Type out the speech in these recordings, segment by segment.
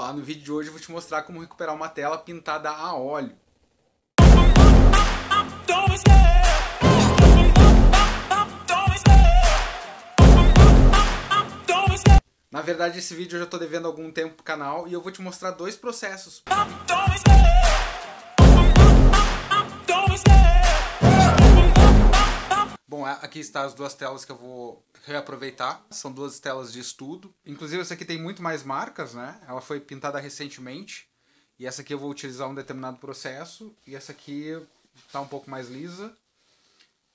Olá, no vídeo de hoje eu vou te mostrar como recuperar uma tela pintada a óleo. Na verdade, esse vídeo eu já estou devendo algum tempo pro canal e eu vou te mostrar dois processos. Bom, aqui está as duas telas que eu vou reaproveitar. São duas telas de estudo. Inclusive essa aqui tem muito mais marcas, né? Ela foi pintada recentemente. E essa aqui eu vou utilizar um determinado processo. E essa aqui está um pouco mais lisa.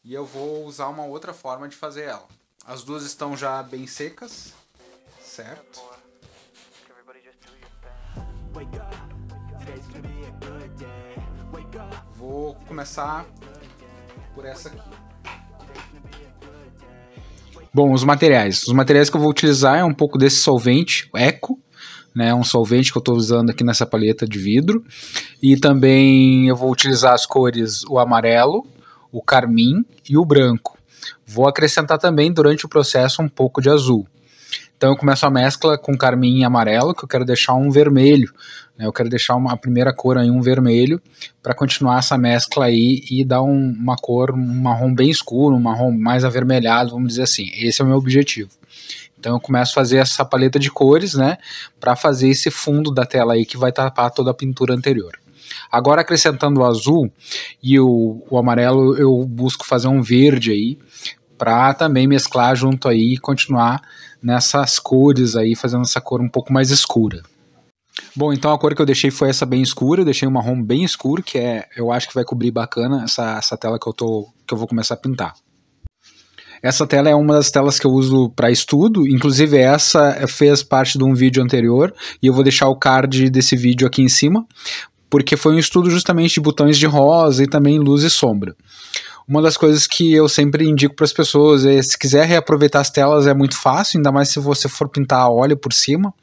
E eu vou usar uma outra forma de fazer ela. As duas estão já bem secas, certo? Vou começar por essa aqui. Bom, os materiais. Os materiais que eu vou utilizar é um pouco desse solvente, Eco, né, um solvente que eu estou usando aqui nessa paleta de vidro. E também eu vou utilizar as cores o amarelo, o carmim e o branco. Vou acrescentar também durante o processo um pouco de azul. Então eu começo a mescla com carmim e amarelo, que eu quero deixar um vermelho, né? Eu quero deixar a primeira cor aí um vermelho, para continuar essa mescla aí e dar uma cor, um marrom bem escuro, um marrom mais avermelhado, vamos dizer assim. Esse é o meu objetivo. Então eu começo a fazer essa paleta de cores, né, para fazer esse fundo da tela aí que vai tapar toda a pintura anterior. Agora acrescentando o azul e o amarelo, eu busco fazer um verde aí, para também mesclar junto aí e continuar nessas cores aí, fazendo essa cor um pouco mais escura. Bom, então a cor que eu deixei foi essa bem escura, eu deixei um marrom bem escuro, que eu acho que vai cobrir bacana essa tela que eu vou começar a pintar. Essa tela é uma das telas que eu uso para estudo, inclusive essa fez parte de um vídeo anterior, e eu vou deixar o card desse vídeo aqui em cima, porque foi um estudo justamente de botões de rosa e também luz e sombra. Uma das coisas que eu sempre indico para as pessoas é, se quiser reaproveitar as telas é muito fácil, ainda mais se você for pintar a óleo por cima.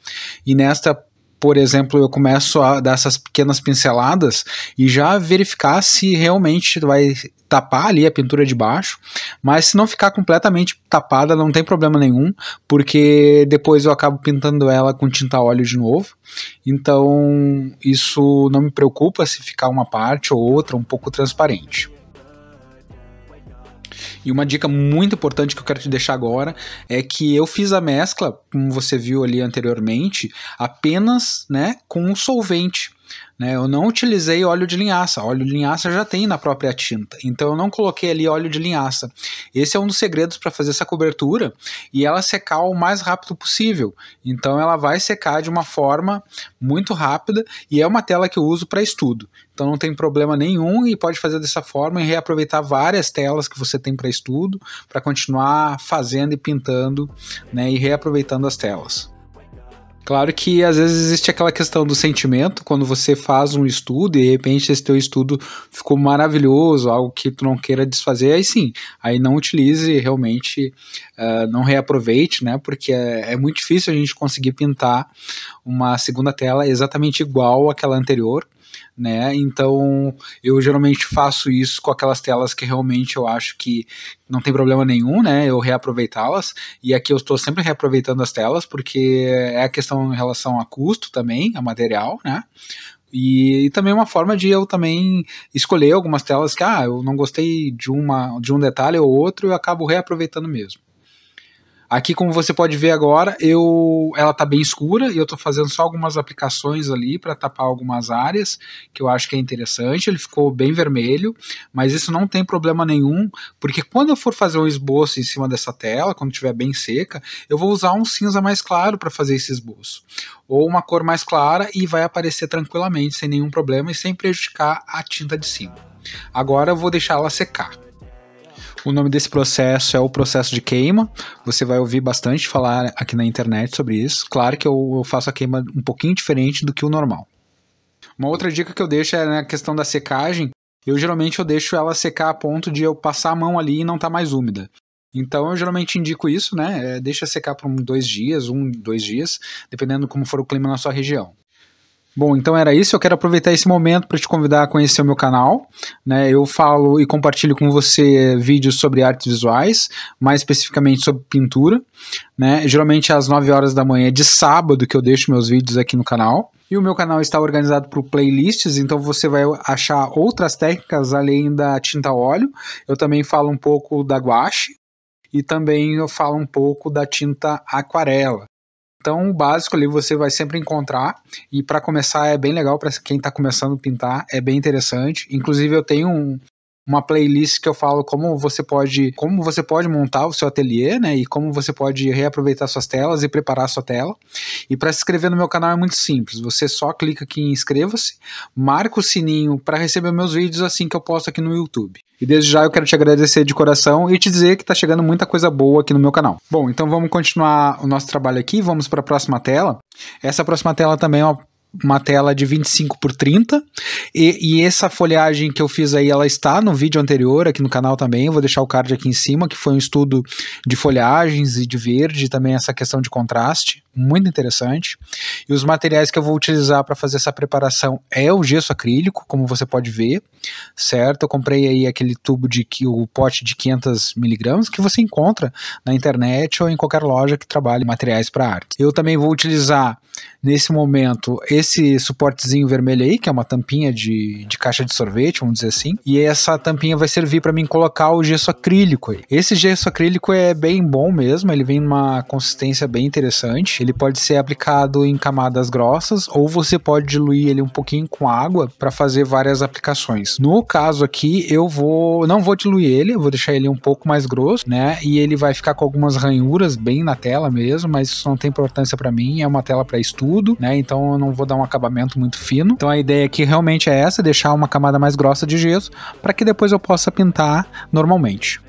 E nesta, por exemplo, eu começo a dar essas pequenas pinceladas e já verificar se realmente vai tapar ali a pintura de baixo, mas se não ficar completamente tapada não tem problema nenhum, porque depois eu acabo pintando ela com tinta a óleo de novo, então isso não me preocupa se ficar uma parte ou outra um pouco transparente. E uma dica muito importante que eu quero te deixar agora é que eu fiz a mescla, como você viu ali anteriormente, apenas, né, com um solvente. Né? Eu não utilizei óleo de linhaça. Óleo de linhaça já tem na própria tinta, então eu não coloquei ali óleo de linhaça. Esse é um dos segredos para fazer essa cobertura e ela secar o mais rápido possível. Então ela vai secar de uma forma muito rápida e é uma tela que eu uso para estudo. Então não tem problema nenhum e pode fazer dessa forma e reaproveitar várias telas que você tem para estudo para continuar fazendo e pintando, né, e reaproveitando as telas. Claro que às vezes existe aquela questão do sentimento, quando você faz um estudo e de repente esse teu estudo ficou maravilhoso, algo que tu não queira desfazer, aí sim, aí não utilize realmente, não reaproveite, né, porque é muito difícil a gente conseguir pintar uma segunda tela exatamente igual àquela anterior, né? Então eu geralmente faço isso com aquelas telas que realmente eu acho que não tem problema nenhum, né, eu reaproveitá-las, e aqui eu estou sempre reaproveitando as telas, porque é a questão em relação a custo também, a material, né, e também uma forma de eu também escolher algumas telas que, eu não gostei de um detalhe ou outro, eu acabo reaproveitando mesmo. Aqui, como você pode ver agora, ela está bem escura e eu estou fazendo só algumas aplicações ali para tapar algumas áreas que eu acho que é interessante. Ele ficou bem vermelho, mas isso não tem problema nenhum, porque quando eu for fazer um esboço em cima dessa tela, quando estiver bem seca, eu vou usar um cinza mais claro para fazer esse esboço. Ou uma cor mais clara e vai aparecer tranquilamente, sem nenhum problema e sem prejudicar a tinta de cima. Agora eu vou deixar ela secar. O nome desse processo é o processo de queima. Você vai ouvir bastante falar aqui na internet sobre isso. Claro que eu faço a queima um pouquinho diferente do que o normal. Uma outra dica que eu deixo é na questão da secagem. Geralmente eu deixo ela secar a ponto de eu passar a mão ali e não tá mais úmida. Então eu geralmente indico isso, né? Deixa secar por 2 dias, 2 dias, dependendo como for o clima na sua região. Bom, então era isso. Eu quero aproveitar esse momento para te convidar a conhecer o meu canal, né? Eu falo e compartilho com você vídeos sobre artes visuais, mais especificamente sobre pintura, né? Geralmente às 9 horas da manhã de sábado que eu deixo meus vídeos aqui no canal. E o meu canal está organizado por playlists, então você vai achar outras técnicas além da tinta a óleo. Eu também falo um pouco da guache e também eu falo um pouco da tinta aquarela. Então, o básico ali você vai sempre encontrar, e para começar é bem legal para quem está começando a pintar, é bem interessante. Inclusive eu tenho uma playlist que eu falo como você pode montar o seu ateliê, né, e como você pode reaproveitar suas telas e preparar a sua tela. E para se inscrever no meu canal é muito simples, você só clica aqui em inscreva-se, marca o sininho para receber meus vídeos assim que eu posto aqui no YouTube. E desde já eu quero te agradecer de coração e te dizer que está chegando muita coisa boa aqui no meu canal. Bom, então vamos continuar o nosso trabalho aqui, vamos para a próxima tela. Essa próxima tela também é uma tela de 25 por 30 e essa folhagem que eu fiz aí, ela está no vídeo anterior aqui no canal também, eu vou deixar o card aqui em cima, que foi um estudo de folhagens e de verde, também essa questão de contraste, muito interessante. E os materiais que eu vou utilizar para fazer essa preparação é o gesso acrílico, como você pode ver, certo? Eu comprei aí aquele tubo o pote de 500 miligramas que você encontra na internet ou em qualquer loja que trabalhe materiais para arte. Eu também vou utilizar nesse momento esse suportezinho vermelho aí, que é uma tampinha de caixa de sorvete, vamos dizer assim, e essa tampinha vai servir para mim colocar o gesso acrílico aí. Esse gesso acrílico é bem bom mesmo, ele vem numa consistência bem interessante, ele pode ser aplicado em camadas grossas ou você pode diluir ele um pouquinho com água para fazer várias aplicações. No caso aqui eu não vou diluir ele, eu vou deixar ele um pouco mais grosso, né, e ele vai ficar com algumas ranhuras bem na tela mesmo, mas isso não tem importância para mim, é uma tela para estudo, né, então eu não vou dar um acabamento muito fino. Então a ideia aqui realmente é essa, deixar uma camada mais grossa de gesso para que depois eu possa pintar normalmente.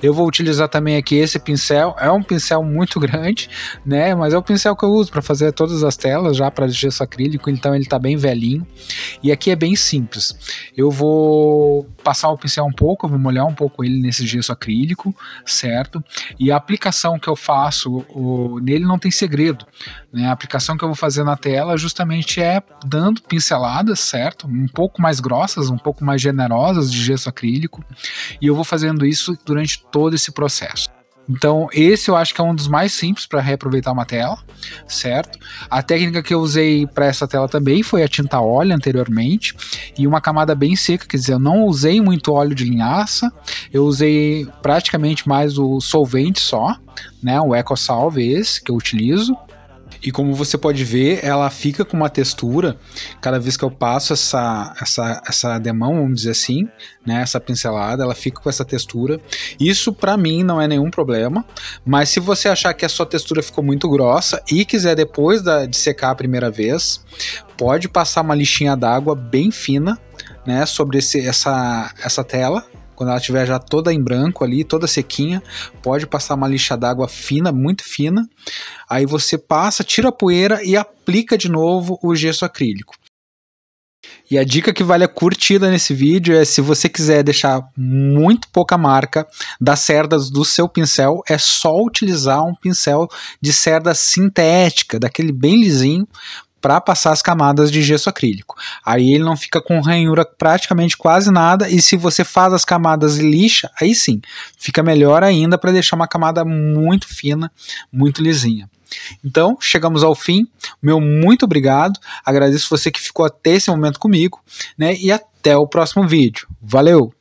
Eu vou utilizar também aqui esse pincel, é um pincel muito grande, né, mas é o pincel que eu uso para fazer todas as telas já para gesso acrílico, então ele está bem velhinho. E aqui é bem simples, eu vou passar o pincel um pouco, eu vou molhar um pouco ele nesse gesso acrílico, certo? E a aplicação que eu faço nele não tem segredo, né? A aplicação que eu vou fazer na tela justamente é dando pinceladas, certo? Um pouco mais grossas, um pouco mais generosas de gesso acrílico, e eu vou fazendo isso durante todo esse processo. Então esse eu acho que é um dos mais simples para reaproveitar uma tela, certo? A técnica que eu usei para essa tela também foi a tinta óleo anteriormente, e uma camada bem seca, quer dizer, eu não usei muito óleo de linhaça, eu usei praticamente mais o solvente só, né, o EcoSalve esse que eu utilizo. E como você pode ver, ela fica com uma textura, cada vez que eu passo essa demão, vamos dizer assim, né, essa pincelada, ela fica com essa textura. Isso para mim não é nenhum problema, mas se você achar que a sua textura ficou muito grossa e quiser depois de secar a primeira vez, pode passar uma lixinha d'água bem fina, né, sobre essa tela. Quando ela estiver já toda em branco ali, toda sequinha, pode passar uma lixa d'água fina, muito fina. Aí você passa, tira a poeira e aplica de novo o gesso acrílico. E a dica que vale a curtida nesse vídeo é: se você quiser deixar muito pouca marca das cerdas do seu pincel, é só utilizar um pincel de cerda sintética, daquele bem lisinho, para passar as camadas de gesso acrílico. Aí ele não fica com ranhura praticamente quase nada, e se você faz as camadas e lixa, aí sim, fica melhor ainda para deixar uma camada muito fina, muito lisinha. Então, chegamos ao fim. Meu muito obrigado, agradeço você que ficou até esse momento comigo, né? E até o próximo vídeo. Valeu!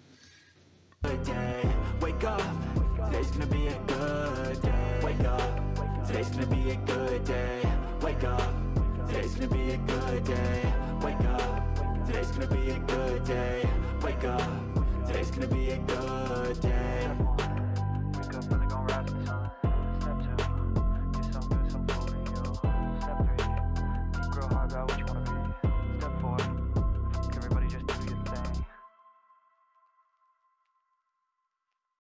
What you want?